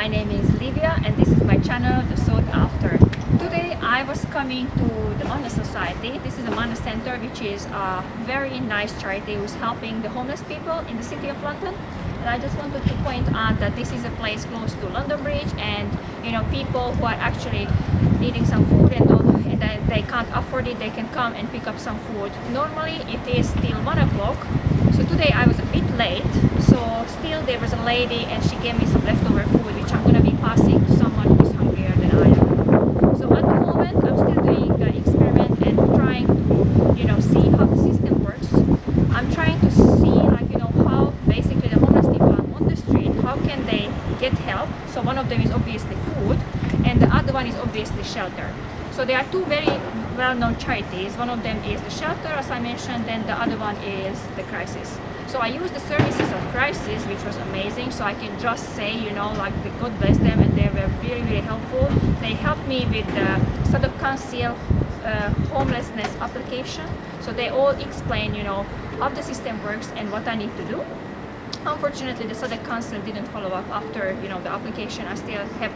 my name is Livia and this is my channel, the SoughtAfter. Today I was coming to the Mana Society. This is a Mana Center, which is a very nice charity who's helping the homeless people in the city of London. And I just wanted to point out that this is a place close to London Bridge, and people who are actually needing some food and they can't afford it, they can come and pick up some food. Normally it is till 1 o'clock. So today I was a bit late, so still there was a lady and she gave me some leftover food which I'm going to be passing to someone who's hungrier than I am. So at the moment I'm still doing the experiment and trying to see how the system works. I'm trying to see how basically the homeless people are on the street, how can they get help. So one of them is obviously food and the other one is obviously shelter. So there are two very well-known charities. One of them is the shelter, as I mentioned, then the other one is the crisis. So I used the services of crisis, which was amazing. So I can just say, God bless them, and they were really, really helpful. They helped me with the Southwark Council homelessness application. So they all explain, how the system works and what I need to do. Unfortunately, the Southwark Council didn't follow up after, the application. I still have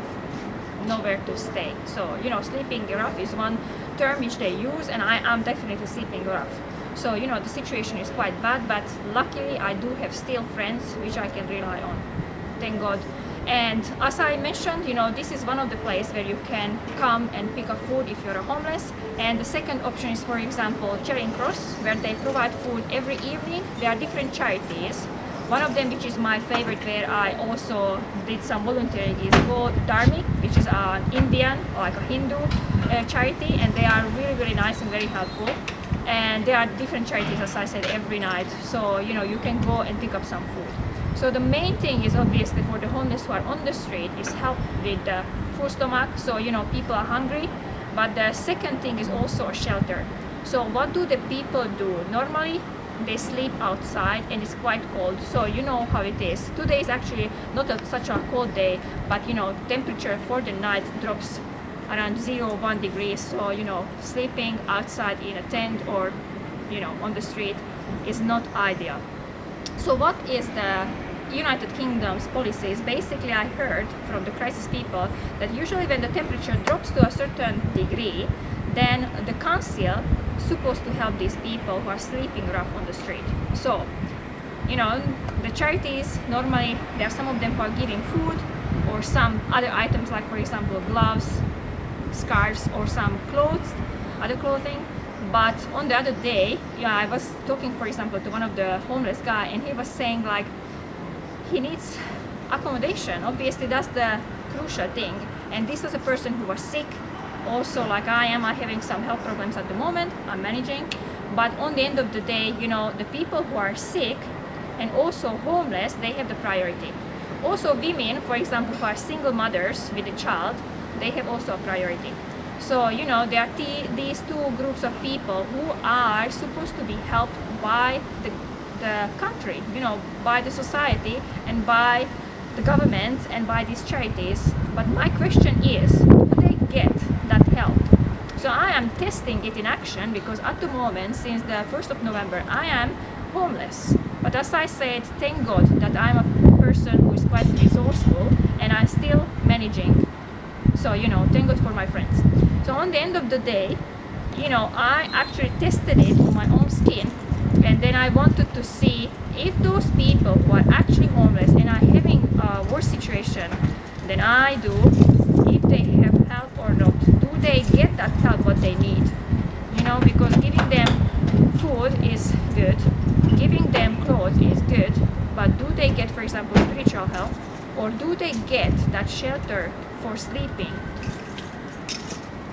nowhere to stay. So sleeping rough is one term which they use, and I am definitely sleeping rough. So the situation is quite bad, but luckily I do have still friends which I can rely on, thank God. And as I mentioned, this is one of the places where you can come and pick up food if you're homeless. And the second option is, for example, Charing Cross, where they provide food every evening. There are different charities. One of them, which is my favorite, where I also did some volunteering, is called Dharmic, which is an Indian or like a Hindu charity, and they are really, really nice and very helpful. And there are different charities, as I said, every night. So you can go and pick up some food. So the main thing is obviously for the homeless who are on the street is help with the full stomach. So people are hungry, but the second thing is also a shelter. So what do the people do? Normally they sleep outside and it's quite cold, so you know how it is. Today is actually not such a cold day, but temperature for the night drops around 0-1 degrees. So sleeping outside in a tent or on the street is not ideal. So what is the United Kingdom's policies? Basically, I heard from the crisis people that usually when the temperature drops to a certain degree, then the council supposed to help these people who are sleeping rough on the street. So the charities, normally there are some of them who are giving food or some other items, like for example gloves, scarves, or some clothes, other clothing. But on the other day, I was talking, for example, to one of the homeless guy, and he was saying like he needs accommodation. Obviously that's the crucial thing. And this was a person who was sick. Also, like I'm having some health problems at the moment, I'm managing. But on the end of the day, the people who are sick and also homeless, they have the priority. Also women, for example, who are single mothers with a child, they have also a priority. So there are these two groups of people who are supposed to be helped by the country, by the society and by the government and by these charities. But my question is, do they get that help? So I am testing it in action, because at the moment, since the 1st of November, I am homeless. But as I said, thank God that I'm a person who is quite resourceful and I'm still managing. So thank God for my friends. So on the end of the day, I actually tested it on my own skin, and then I wanted to see if those people who are actually homeless and are having a worse situation than I do, if they have help or not. Do they get that help what they need? Because giving them food is good, giving them clothes is good, but do they get, for example, spiritual help, or do they get that shelter for sleeping?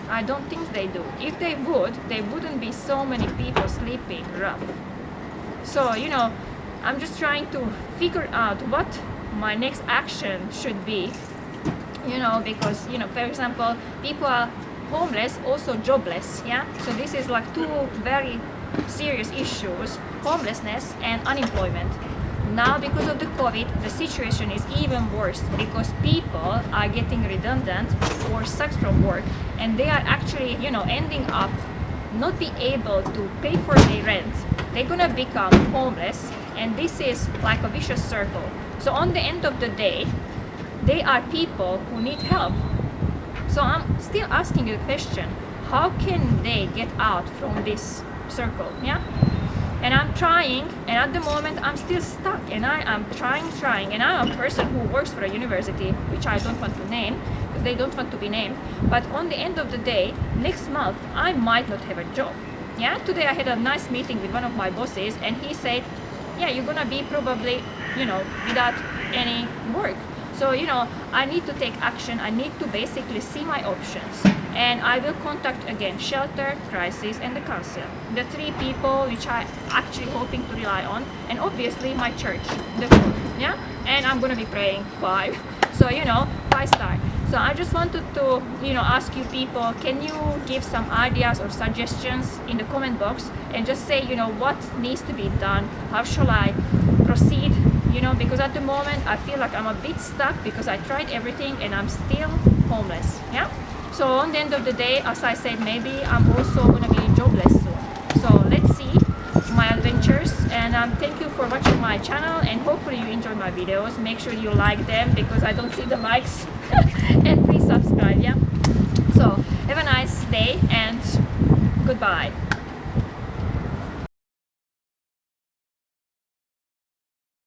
I don't think they do. If they would, there wouldn't be so many people sleeping rough. So I'm just trying to figure out what my next action should be, because for example, people are homeless, also jobless. So this is like two very serious issues: homelessness and unemployment. Now because of the COVID, the situation is even worse, because people are getting redundant or sacked from work, and they are actually ending up not be able to pay for their rent. They're gonna become homeless, and this is like a vicious circle. So on the end of the day, they are people who need help. So I'm still asking you the question, how can they get out from this circle? Yeah. And I'm trying, and at the moment I'm still stuck, and I am trying, and I'm a person who works for a university, which I don't want to name, because they don't want to be named, but on the end of the day, next month, I might not have a job. Yeah, today I had a nice meeting with one of my bosses, and he said, yeah, you're gonna be probably, without any work. So, I need to take action. I need to basically see my options. And I will contact again shelter, crisis, and the council. The three people which I actually hoping to rely on. And obviously my church, the fourth, yeah? And I'm gonna be praying 5. So, 5-star. So I just wanted to, ask you people, can you give some ideas or suggestions in the comment box and just say, what needs to be done? How shall I proceed? Because at the moment I feel like I'm a bit stuck because I tried everything and I'm still homeless. Yeah. So on the end of the day, as I said, maybe I'm also gonna be jobless soon. So let's see my adventures, and thank you for watching my channel, and hopefully you enjoy my videos. Make sure you like them because I don't see the likes and please subscribe. Yeah. So have a nice day and goodbye.